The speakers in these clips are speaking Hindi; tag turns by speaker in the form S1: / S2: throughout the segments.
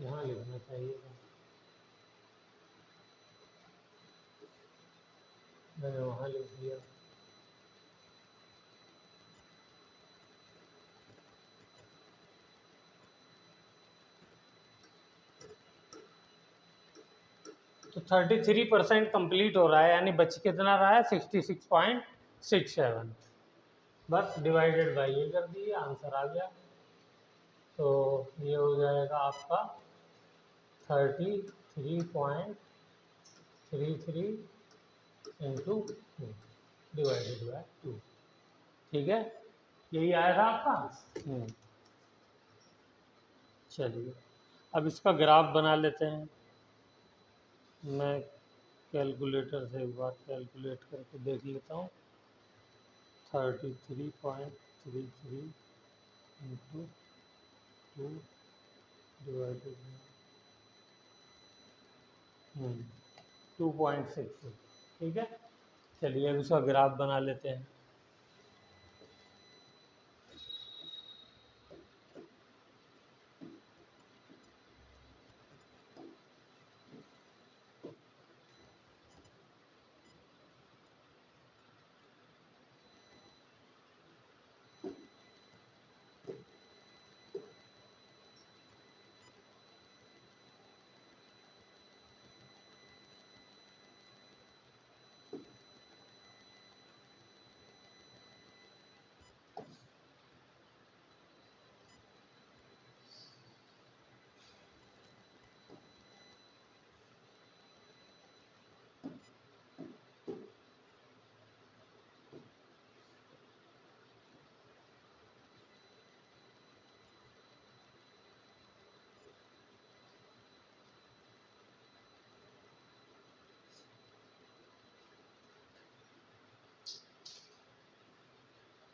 S1: यहाँ लिखना चाहिए था, मैंने वहाँ लिख दिया। तो 33% कंप्लीट हो रहा है, यानी बच कितना रहा है 66.67। बस डिवाइडेड बाई ये कर दिए, आंसर आ गया। तो ये हो जाएगा आपका 33.33 इंटू डिवाइडेड बाय 2। ठीक है, यही आया था आपका। चलिए अब इसका ग्राफ बना लेते हैं। मैं कैलकुलेटर से एक बार कैलकुलेट करके देख लेता हूँ। 33.33 इंटू 2 डिवाइडेड 2.66। ठीक है, चलिए अब इसका ग्राफ बना लेते हैं।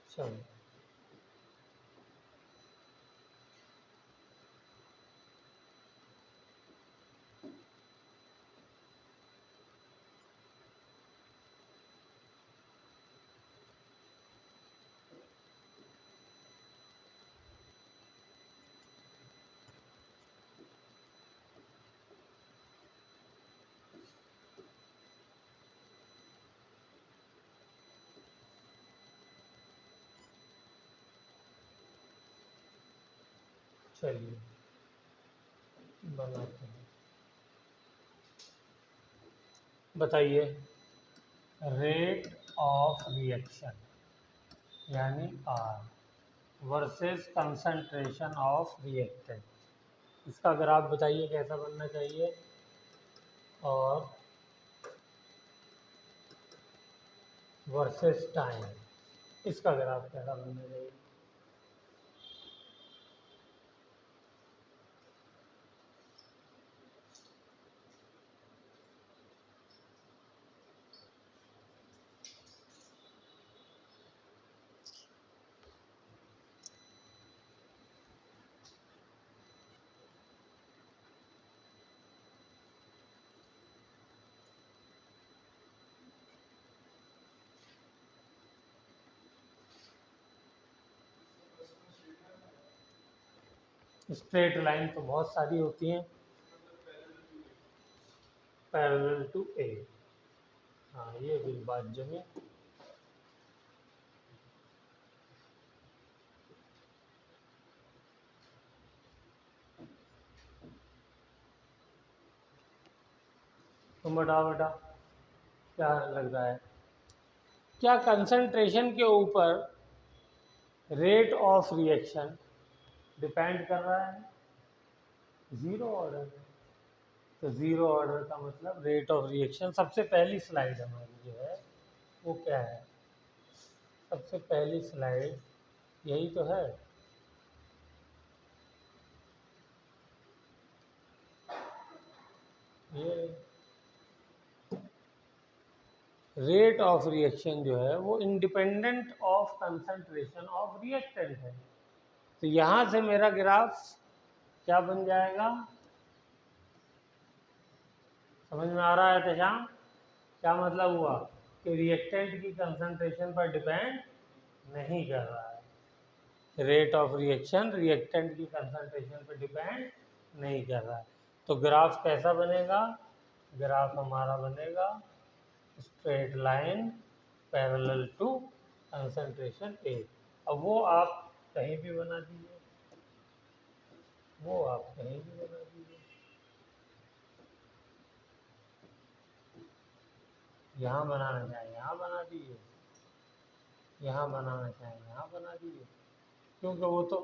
S1: चलो चलिए बनाते हैं। बताइए रेट ऑफ रिएक्शन यानी R versus concentration of reactant, इसका ग्राफ बताइए कैसा बनना चाहिए। और वर्सेस टाइम, इसका ग्राफ कैसा बनना चाहिए। स्ट्रेट लाइन तो बहुत सारी होती हैं, पैरेलल टू ए। हाँ ये भी बात जमी। तो बटा बटा क्या लग रहा है, क्या कंसंट्रेशन के ऊपर रेट ऑफ रिएक्शन डिपेंड कर रहा है। ज़ीरो ऑर्डर है, तो ज़ीरो ऑर्डर का मतलब रेट ऑफ रिएक्शन। सबसे पहली स्लाइड हमारी जो है वो क्या है, सबसे पहली स्लाइड यही तो है। ये रेट ऑफ रिएक्शन जो है वो independent of concentration of reactant है। तो यहाँ से मेरा ग्राफ क्या बन जाएगा, समझ में आ रहा है तेजाम। क्या मतलब हुआ कि रिएक्टेंट की कंसंट्रेशन पर डिपेंड नहीं कर रहा है। रेट ऑफ रिएक्शन रिएक्टेंट की कंसंट्रेशन पर डिपेंड नहीं कर रहा है। तो ग्राफ कैसा बनेगा? ग्राफ हमारा बनेगा straight line parallel to concentration A. अब वो आप कहीं भी बना दीजिए, वो आप कहीं भी बना दीजिए। यहाँ बनाना चाहें यहाँ बना दीजिए, यहाँ बनाना चाहें यहाँ बना दीजिए, क्योंकि वो तो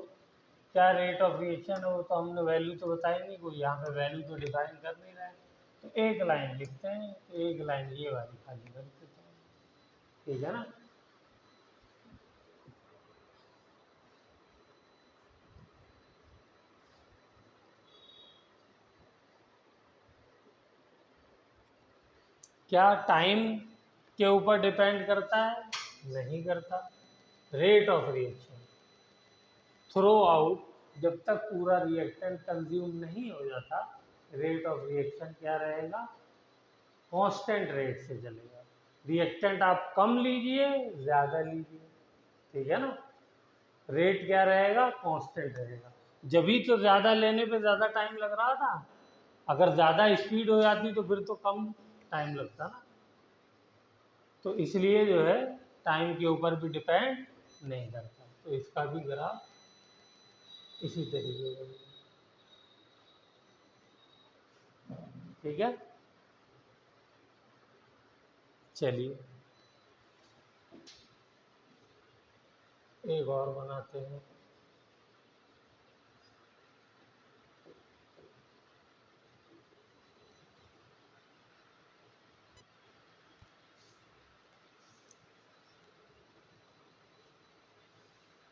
S1: क्या रेट ऑफ रिएक्शन है वो तो हमने वैल्यू तो बताई नहीं, कोई यहाँ पे वैल्यू तो डिफाइन कर नहीं रहा है। तो एक लाइन लिखते हैं, एक लाइन ये वाली खाली कर देते हैं, ठीक है ना। क्या टाइम के ऊपर डिपेंड करता है? नहीं करता। Rate of reaction throughout, जब तक पूरा रिएक्टेंट कंज्यूम नहीं हो जाता, रेट ऑफ रिएक्शन क्या रहेगा? कांस्टेंट रेट से चलेगा। रिएक्टेंट आप कम लीजिए ज़्यादा लीजिए, ठीक है ना, रेट क्या रहेगा? कांस्टेंट रहेगा। जभी तो ज़्यादा लेने पे ज़्यादा टाइम लग रहा था, अगर ज़्यादा स्पीड हो जाती तो फिर तो कम टाइम लगता ना। तो इसलिए जो है टाइम के ऊपर भी डिपेंड नहीं करता। तो इसका भी ग्राफ इसी तरीके का, ठीक है। चलिए एक और बनाते हैं।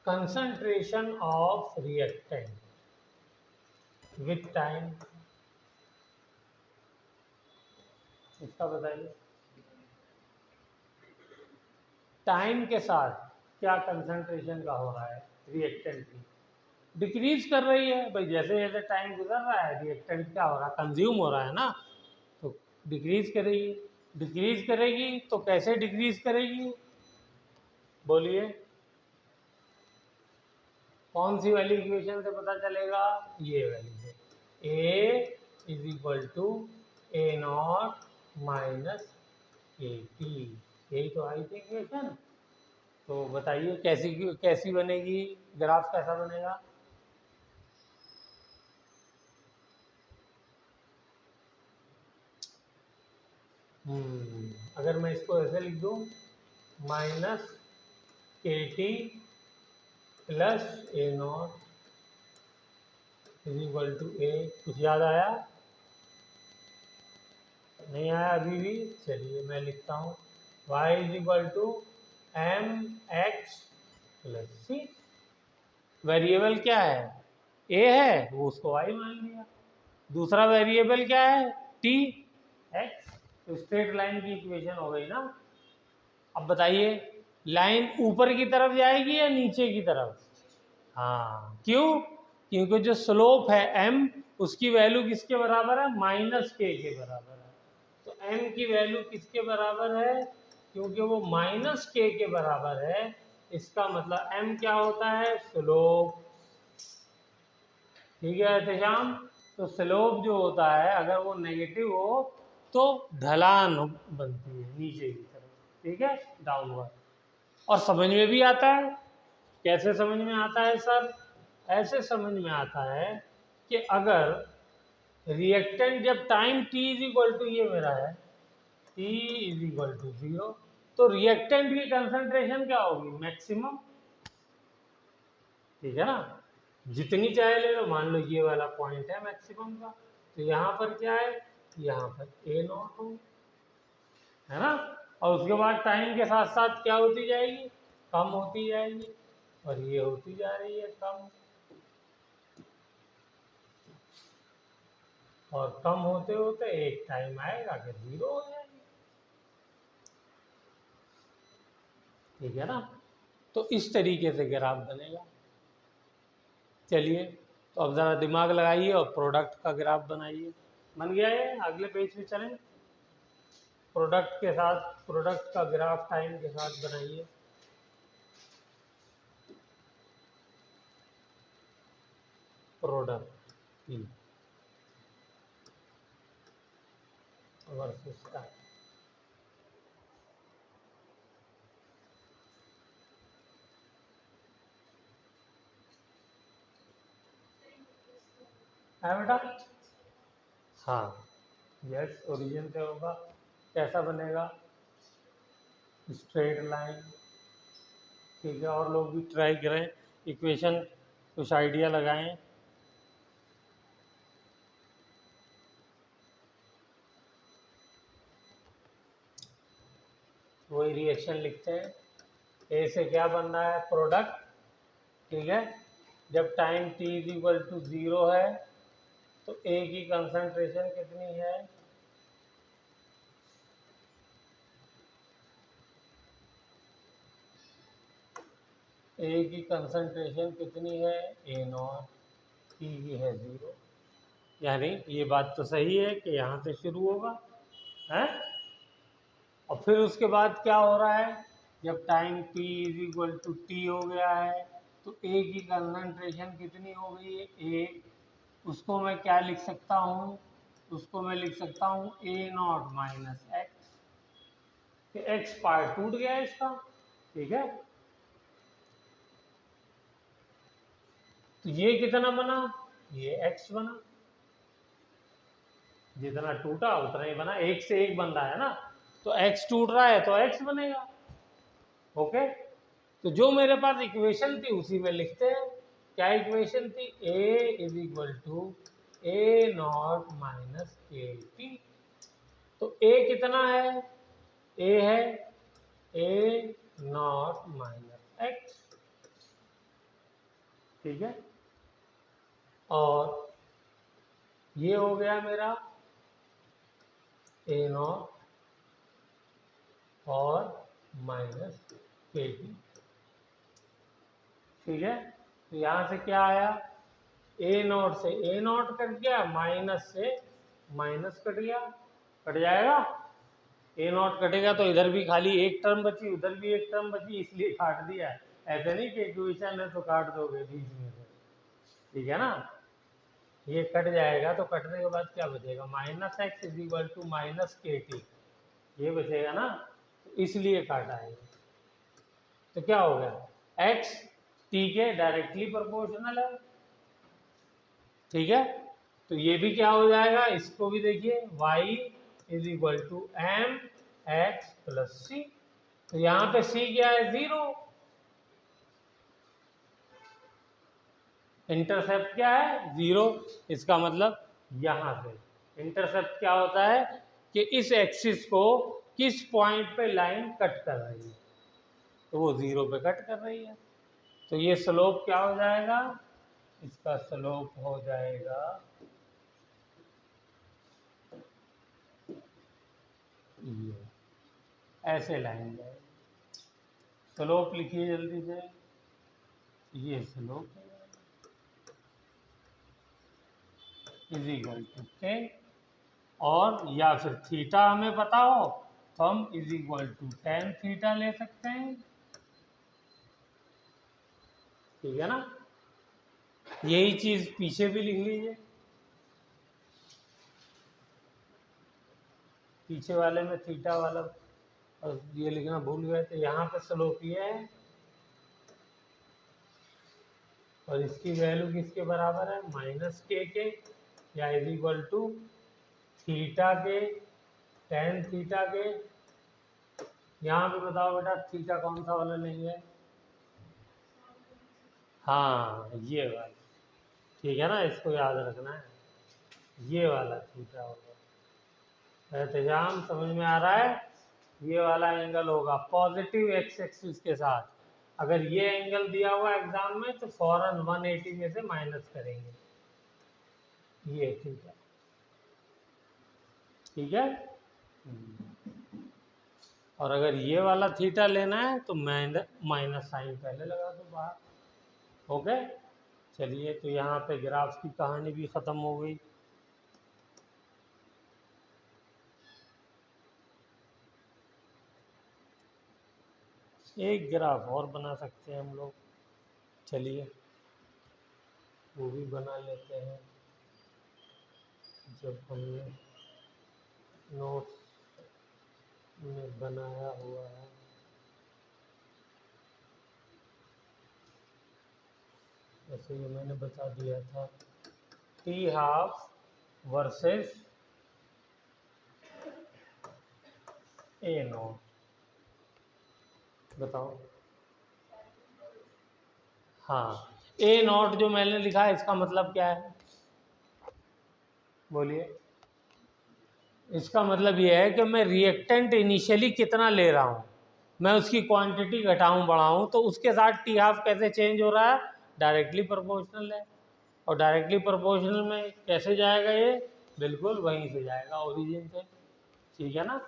S1: Concentration of reactant with time, इसका बताइए। टाइम के साथ क्या कंसंट्रेशन का हो रहा है रिएक्टेंट की? डिक्रीज कर रही है भाई, जैसे जैसे टाइम गुजर रहा है रिएक्टेंट क्या हो रहा है? कंज्यूम हो रहा है ना, तो डिक्रीज करेगी। डिक्रीज करेगी तो कैसे डिक्रीज करेगी? बोलिए, कौन सी वाली इक्वेशन से पता चलेगा? ये वाली से, a is equal to A not minus a t, यही तो आई थी इक्वेशन। तो बताइए कैसी कैसी बनेगी, ग्राफ कैसा बनेगा? अगर मैं इसको ऐसे लिख दूं, minus a t plus a not is equal to a, कुछ याद आया? नहीं आया अभी भी? चलिए मैं लिखता हूँ, y is equal to M x plus C. Variable क्या है? ए है, वो उसको y मान लिया। दूसरा वेरिएबल क्या है? t, x। तो स्ट्रेट लाइन की इक्वेशन हो गई ना। अब बताइए, लाइन ऊपर की तरफ जाएगी या नीचे की तरफ? हाँ, क्यों? क्योंकि जो स्लोप है m, उसकी वैल्यू किसके बराबर है? माइनस के बराबर है। तो m की वैल्यू किसके बराबर है? क्योंकि वो माइनस के बराबर है, इसका मतलब m क्या होता है? स्लोप। ठीक है एहतेशाम। तो स्लोप जो होता है अगर वो नेगेटिव हो तो ढलान बनती है नीचे की तरफ, ठीक है, डाउनवर्ड। और समझ में भी आता है। कैसे समझ में आता है सर? ऐसे समझ में आता है कि अगर रिएक्टेंट जब time t is equal to, ये मेरा है, t इज इक्वल टू 0, तो रिएक्टेंट की कंसंट्रेशन क्या होगी? मैक्सिमम, ठीक है ना। जितनी चाहे ले लो, मान लो ये वाला पॉइंट है मैक्सिमम का, तो यहाँ पर क्या है? यहाँ पर ए नॉट हो, है ना। और उसके बाद टाइम के साथ साथ क्या होती जाएगी? कम होती जाएगी, और ये होती जा रही है कम, और कम होते होते एक टाइम आएगा कि 0 हो जाएगी, ठीक है ना। तो इस तरीके से ग्राफ बनेगा। चलिए, तो अब ज़रा दिमाग लगाइए और प्रोडक्ट का ग्राफ बनाइए। बन गया है, अगले पेज पे चलें। प्रोडक्ट के साथ, प्रोडक्ट का ग्राफ टाइम के साथ बनाइए। Product, versus time. है बेटा? हाँ, यस, ओरिजिन से होगा। कैसा बनेगा? Straight line. ठीक है, और लोग भी ट्राई करें, इक्वेशन कुछ आइडिया लगाएं। वही रिएक्शन लिखते हैं। ए से क्या बन रहा है? प्रोडक्ट। ठीक है, जब time t is equal to 0 है तो ए की कंसंट्रेशन कितनी है? ए की कंसंट्रेशन कितनी है? ए नॉट। टी की है 0। यानी ये बात तो सही है कि यहाँ से शुरू होगा, है? और फिर उसके बाद क्या हो रहा है? जब time t is equal to T हो गया है तो ए की कंसंट्रेशन कितनी हो गई है? ए। उसको मैं क्या लिख सकता हूँ? उसको मैं लिख सकता हूँ a not minus x. X part टूट गया है इसका। ठीक है, तो ये कितना बना? ये x बना। जितना टूटा उतना ही बना, एक से एक बन रहा है ना, तो x टूट रहा है तो x बनेगा। ओके, तो जो मेरे पास इक्वेशन थी उसी में लिखते हैं। क्या इक्वेशन थी? a is equal to A not minus K T. तो a कितना है? a है ए नॉट माइनस एक्स। ठीक है, और ये हो गया मेरा ए नॉट और माइनस के टी। ठीक है, तो यहाँ से क्या आया? ए नॉट से ए नॉट कट गया, माइनस से माइनस कट गया, कट जाएगा। ए नॉट कटेगा तो इधर भी खाली एक टर्म बची, उधर भी एक टर्म बची, इसलिए काट दिया। ऐसे नहीं कि इक्वेशन है तो काट दोगे बीच में से। ठीक है ना, ये कट जाएगा तो कटने के बाद क्या बचेगा? Minus X is equal to minus K T, ये बचेगा ना, तो इसलिए काटा है। तो क्या हो गया? x t के डायरेक्टली प्रोपोर्शनल है। ठीक है, तो ये भी क्या हो जाएगा? इसको भी देखिए, y is equal to M x plus c. तो यहाँ पे c क्या है? 0। इंटरसेप्ट क्या है? 0। इसका मतलब यहाँ से इंटरसेप्ट क्या होता है कि इस एक्सिस को किस पॉइंट पे लाइन कट कर रही है, तो वो 0 पे कट कर रही है। तो ये स्लोप क्या हो जाएगा? इसका स्लोप हो जाएगा ये, ऐसे लाइन जाएगी। स्लोप लिखिए जल्दी से, ये स्लोप इज इक्वल टू के, और या फिर थीटा हमें पता हो तो हम is equal to tan theta ले सकते हैं। ठीक है ना, यही चीज पीछे भी लिख लीजिए। पीछे वाले में थीटा वाला और ये लिखना भूल गए थे। यहाँ पे स्लोप ये है और इसकी वैल्यू किसके बराबर है? माइनस के, या इज इक्वल टू थीटा के टेन थीटा के। यहाँ पे बताओ बेटा, थीटा कौन सा वाला लेंगे? हाँ, ये वाला। ठीक है ना, इसको याद रखना है, ये वाला थीटा होगा। एहतजाम समझ में आ रहा है? ये वाला एंगल होगा पॉजिटिव एक्स एक्सिस के साथ। अगर ये एंगल दिया हुआ एग्जाम में तो फौरन 180 में से माइनस करेंगे। ये थीटा। ठीक है, और अगर ये वाला थीटा लेना है तो माइनस साइन पहले लगा दो बाहर। ओके, चलिए, तो यहाँ पे ग्राफ की कहानी भी ख़त्म हो गई। एक ग्राफ और बना सकते हैं हम लोग, चलिए वो भी बना लेते हैं। जब हमने नोट्स में बनाया हुआ है। जैसे ये मैंने बता दिया था, T half versus A not, बताओ। हाँ, ए नॉट जो मैंने लिखा है इसका मतलब क्या है, बोलिए। इसका मतलब ये है कि मैं रिएक्टेंट इनिशियली कितना ले रहा हूँ, मैं उसकी क्वांटिटी घटाऊं बढ़ाऊं तो उसके साथ टी हाफ कैसे चेंज हो रहा है, डायरेक्टली प्रोपोर्शनल है। और डायरेक्टली प्रोपोर्शनल में कैसे जाएगा ये, बिल्कुल वहीं से जाएगा, ओरिजिन से, ठीक है ना।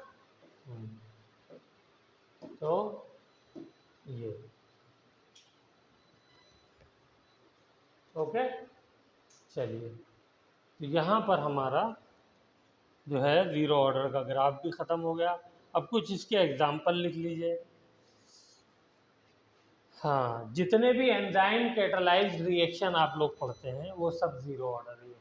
S1: तो ये ओके, चलिए, तो यहाँ पर हमारा जो है ज़ीरो ऑर्डर का ग्राफ भी ख़त्म हो गया। अब कुछ इसके एग्जाम्पल लिख लीजिए। हाँ, जितने भी एंजाइम कैटालाइज्ड रिएक्शन आप लोग पढ़ते हैं वो सब ज़ीरो ऑर्डर रिएक्शन।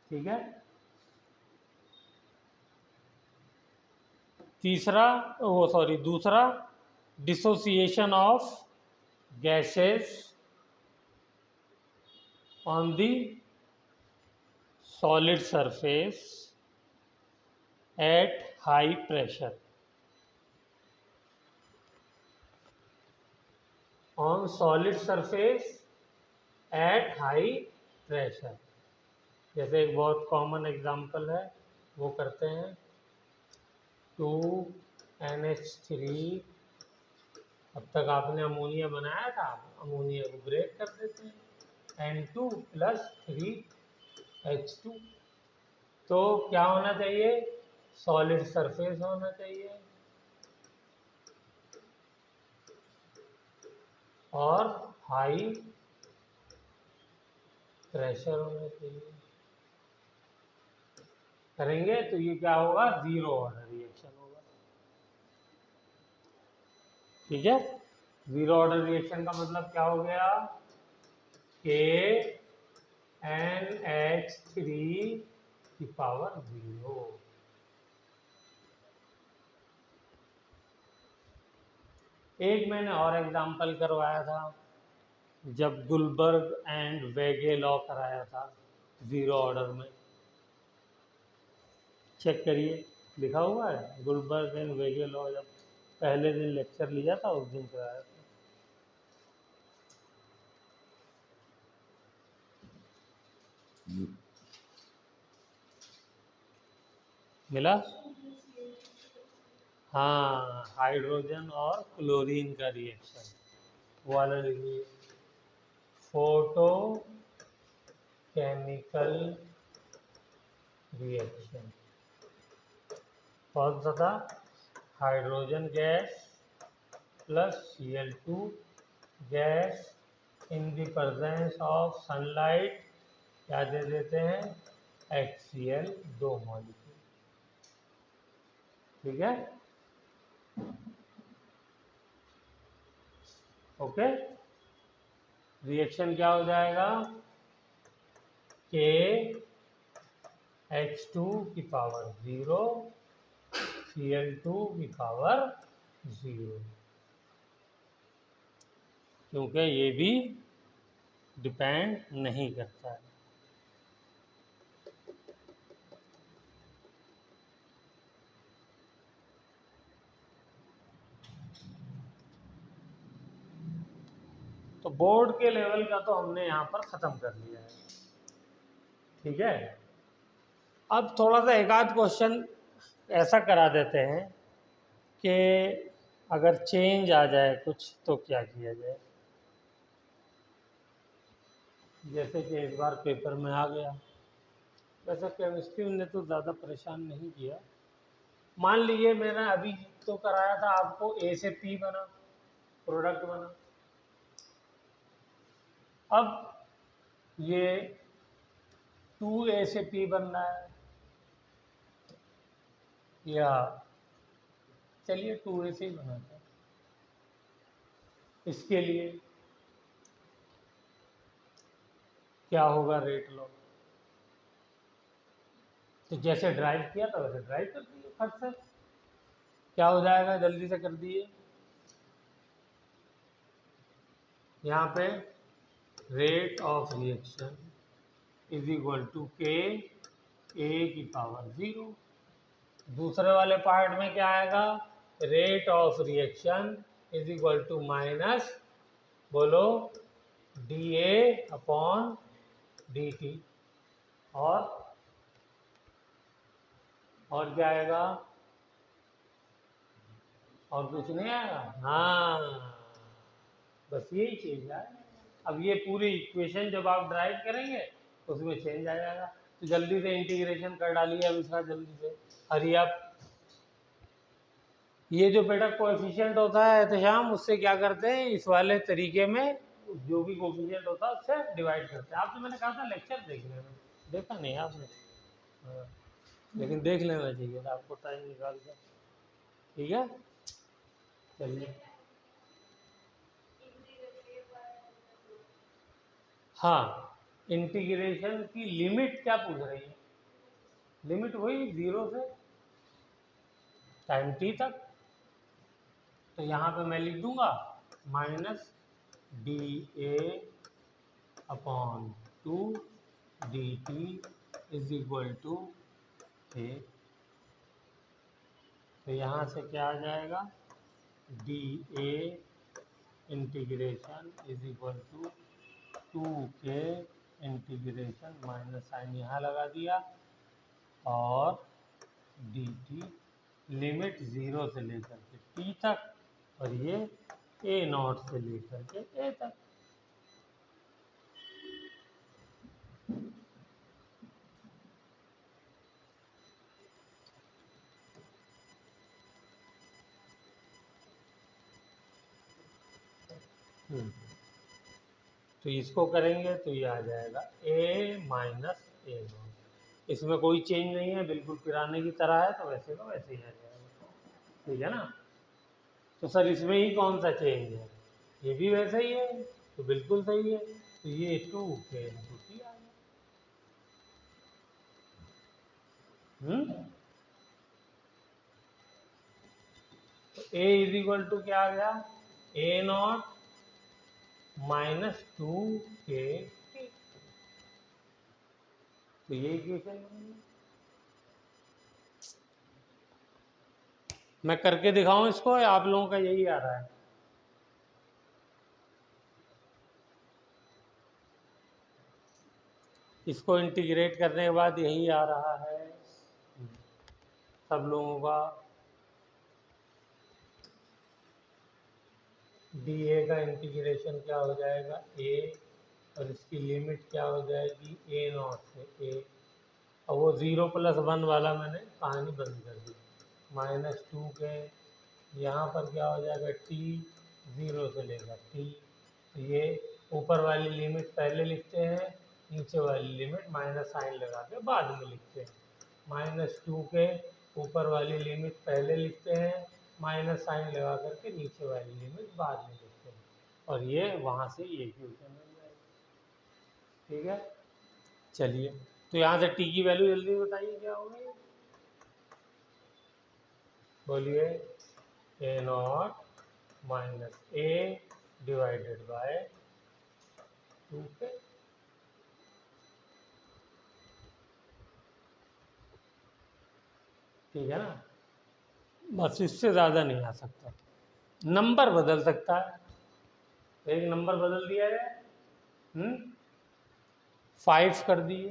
S1: ठीक है। तीसरा, वो सॉरी, दूसरा, dissociation of gases on the solid surface at high pressure, on solid surface at high pressure. जैसे एक बहुत कॉमन एग्जांपल है, वो करते हैं, 2NH3, अब तक आपने अमोनिया बनाया था, अमोनिया को ब्रेक कर देते हैं, N2 + 3H2। तो क्या होना चाहिए, सॉलिड सरफेस होना चाहिए और हाई प्रेशर होना चाहिए। करेंगे तो ये क्या होगा, ज़ीरो ऑर्डर रिएक्शन होगा। ठीक है, ज़ीरो ऑर्डर रिएक्शन का मतलब क्या हो गया, KNH3⁻0। एक मैंने और एग्जांपल करवाया था, जब गुलबर्ग एंड वेगे लॉ कराया था ज़ीरो ऑर्डर में, चेक करिए, लिखा हुआ है, गुलबर्ग एंड वेगे लॉ जब पहले दिन लेक्चर लिया था उस दिन कराया था। मिला, हाँ, हाइड्रोजन और क्लोरीन का रिएक्शन, वो वाला लिखिए, फोटो केमिकल रिएक्शन। कौन सा था, hydrogen gas plus Cl2 gas in the presence of sunlight, क्या दे देते हैं, HCl, 2 मॉलिक्यूल। ठीक है, ओके। रिएक्शन क्या हो जाएगा, KH2⁻0 Cl2⁻0, क्योंकि ये भी डिपेंड नहीं करता है। तो बोर्ड के लेवल का तो हमने यहाँ पर ख़त्म कर लिया है। ठीक है, अब थोड़ा सा एक आध क्वेश्चन ऐसा करा देते हैं कि अगर चेंज आ जाए कुछ तो क्या किया जाए। जैसे कि इस बार पेपर में आ गया, वैसे केमिस्ट्री ने तो ज़्यादा परेशान नहीं किया। मान लीजिए मैंने अभी तो कराया था आपको, ए से पी बना, प्रोडक्ट बना। अब ये 2A से पी बन रहा है, या चलिए 2a से ही बनाते हैं। इसके लिए क्या होगा रेट लॉ, तो जैसे ड्राइव किया था वैसे ड्राइव कर दिए फट से। क्या हो जाएगा, जल्दी से कर दिए। यहाँ पे rate of reaction is equal to K A की पावर 0। दूसरे वाले पार्ट में क्या आएगा, rate of reaction is equal to minus, बोलो, d a upon d t. और क्या आएगा, और कुछ नहीं आएगा। हाँ, बस यही चेंज आएगा। अब ये पूरी इक्वेशन जब आप ड्राइव करेंगे तो उसमें चेंज आ जाएगा। तो जल्दी से इंटीग्रेशन कर डालिए अब इसका, जल्दी से, हरी आप। ये जो बेटा कोएफिशिएंट होता है एहतशाम, उससे क्या करते हैं, इस वाले तरीके में जो भी कोएफिशिएंट होता है उससे डिवाइड करते हैं। आपसे मैंने कहा था लेक्चर देखने में, देखा नहीं आपने? हाँ, लेकिन देख लेना चाहिए था आपको टाइम निकाल कर। ठीक है, चलिए। हाँ, इंटीग्रेशन की लिमिट क्या पूछ रही है, लिमिट वही 0 से टाइम t तक। तो यहाँ पे मैं लिख दूंगा minus D a upon 2 d T is equal to a. तो यहाँ से क्या आ जाएगा, d a integration is equal to 2 के इंटीग्रेशन, माइनस साइन यहाँ लगा दिया, और डी टी लिमिट 0 से लेकर के t तक, और ये ए नॉट से लेकर के ए तक। तो इसको करेंगे तो ये आ जाएगा a माइनस ए नॉट। इसमें कोई चेंज नहीं है, बिल्कुल पुराने की तरह है, तो वैसे का वैसे ही आ जाएगा। ठीक है ना? तो सर इसमें ही कौन सा चेंज है, ये भी वैसा ही है, तो बिल्कुल सही है। तो ये 2 के इंटू टी आ गया। तो a इज इक्वल टू क्या आ गया, ए नॉट माइनस 2 के टी। तो ये इक्वेशन बनेगी। मैं करके दिखाऊं इसको, या आप लोगों का यही आ रहा है? इसको इंटीग्रेट करने के बाद यही आ रहा है सब लोगों का। डी ए का इंटीग्रेशन क्या हो जाएगा, ए, और इसकी लिमिट क्या हो जाएगी, ए नॉट से ए। और वो 0+1 वाला मैंने कहानी बंद कर दी। -2 के, यहाँ पर क्या हो जाएगा, टी 0 से लेकर टी। तो ये ऊपर वाली लिमिट पहले लिखते हैं, नीचे वाली लिमिट माइनस साइन लगा के बाद में लिखते हैं। -2 के ऊपर वाली लिमिट पहले लिखते हैं, माइनस साइन लगा करके नीचे वाली लिमिट बाद में लिखते हैं, और ये वहाँ से ये इक्वेशन मिल जाएगी। ठीक है, चलिए। तो यहाँ से टी की वैल्यू जल्दी बताइए क्या होगी, बोलिए। A not minus a divided by 2 के। ठीक है ना? बस इससे ज़्यादा नहीं आ सकता। नंबर बदल सकता है, एक नंबर बदल दिया जाए, 5 कर दिए,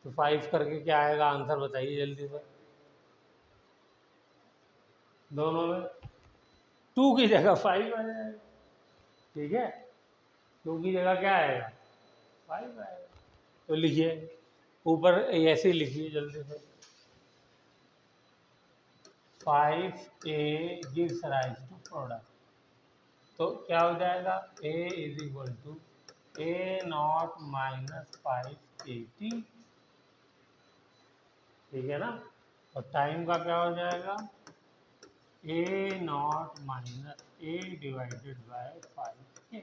S1: तो 5 करके क्या आएगा, आंसर बताइए जल्दी से। दोनों में 2 की जगह 5 आ जाएगा। ठीक है, 2 की जगह क्या आएगा, 5 आएगा। तो लिखिए ऊपर, ऐसे ही लिखिए जल्दी से। 5a gives rise to product. तो क्या हो जाएगा, a is equal to A not minus 5 a t. ठीक है ना? और टाइम का क्या हो जाएगा, a not minus a divided by 5 के।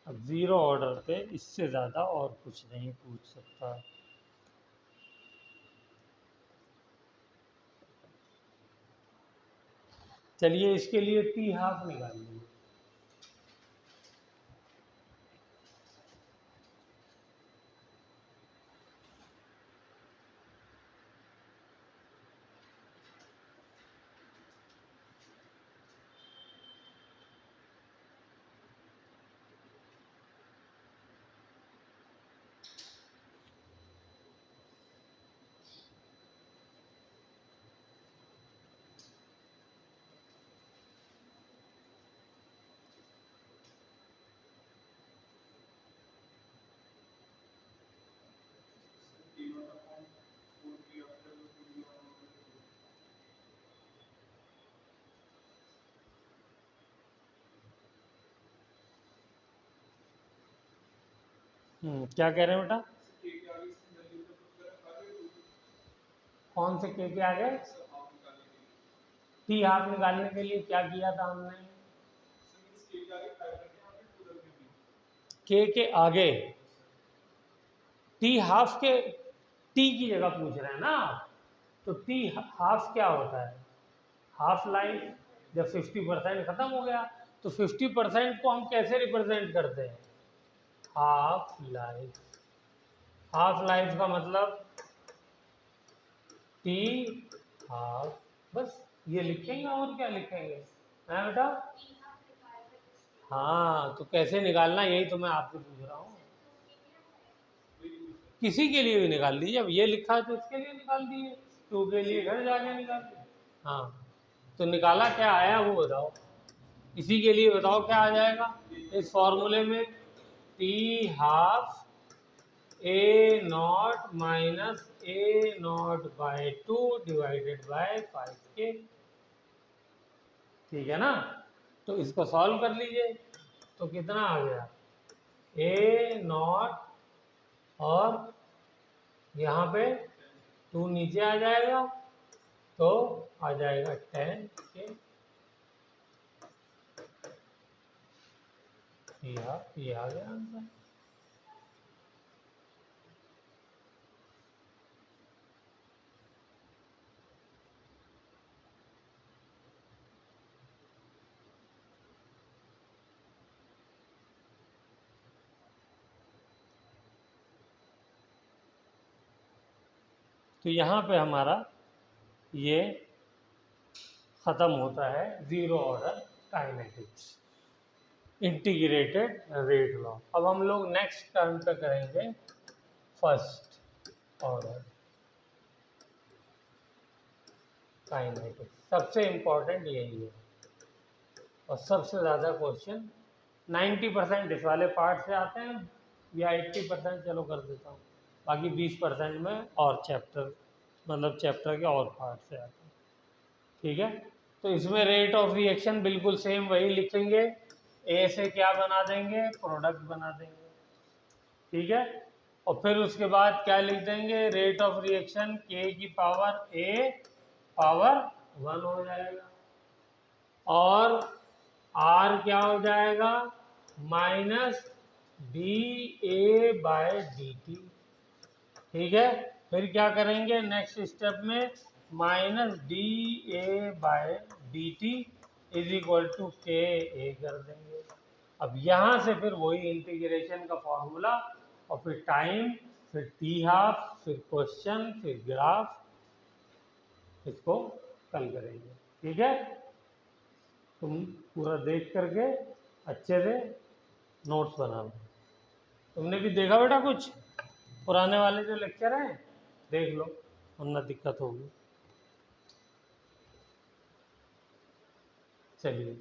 S1: अब ज़ीरो ऑर्डर पे इससे ज़्यादा और कुछ नहीं पूछ सकता। चलिए इसके लिए टी हाफ निकाल लीजिए। क्या कह रहे हैं बेटा? कौन से के आगे? टी हाफ निकालने के लिए क्या किया था हमने? के आगे टी हाफ के, टी की जगह पूछ रहे हैं ना आप, तो टी हाफ क्या होता है? Half life. जब 50% खत्म हो गया तो 50% को हम कैसे रिप्रेजेंट करते हैं? Half life. हाफ लाइफ का मतलब टी हाफ, बस ये लिखेंगे और क्या लिखेंगे, है बेटा? हाँ, तो कैसे निकालना यही तो मैं आपसे पूछ रहा हूँ। किसी के लिए भी निकाल दीजिए, अब ये लिखा है तो इसके लिए निकाल दीजिए, टू के लिए घर जाके निकाल दीजिए। हाँ, तो निकाला क्या आया वो बताओ, इसी के लिए बताओ क्या आ जाएगा इस फॉर्मूले में? T half A not minus A naught by 2 divided by 5 K. ठीक है ना? तो इसको सॉल्व कर लीजिए, तो कितना आ गया, ए नॉट और यहाँ पे 2 नीचे आ जाएगा तो आ जाएगा 10 के। ये आ गया आंसर। तो यहाँ पे हमारा ये ख़त्म होता है zero order kinetics, integrated rate law. अब हम लोग नेक्स्ट टर्म पे करेंगे फर्स्ट ऑर्डर काइनेटिक्स। सबसे इम्पोर्टेंट यही है और सबसे ज़्यादा क्वेश्चन 90% इस वाले पार्ट से आते हैं, या 80% चलो कर देता हूँ, बाकी 20% में और चैप्टर, मतलब चैप्टर के और पार्ट से आते हैं। ठीक है, तो इसमें रेट ऑफ रिएक्शन बिल्कुल सेम वही लिखेंगे, ए से क्या बना देंगे, प्रोडक्ट बना देंगे। ठीक है, और फिर उसके बाद क्या लिख देंगे, रेट ऑफ रिएक्शन के की पावर ए पावर 1 हो जाएगा, और आर क्या हो जाएगा, minus D A by D T. ठीक है, फिर क्या करेंगे नेक्स्ट स्टेप में, minus D A by D T is equal to K A कर देंगे। अब यहाँ से फिर वही इंटीग्रेशन का फॉर्मूला, और फिर टाइम, फिर टी हाफ, फिर क्वेश्चन, फिर ग्राफ, इसको कल करेंगे। ठीक है, तुम पूरा देख करके अच्छे से नोट्स बना लो। तुमने भी देखा बेटा कुछ पुराने वाले जो लेक्चर हैं, देख लो वरना दिक्कत होगी। चलिए।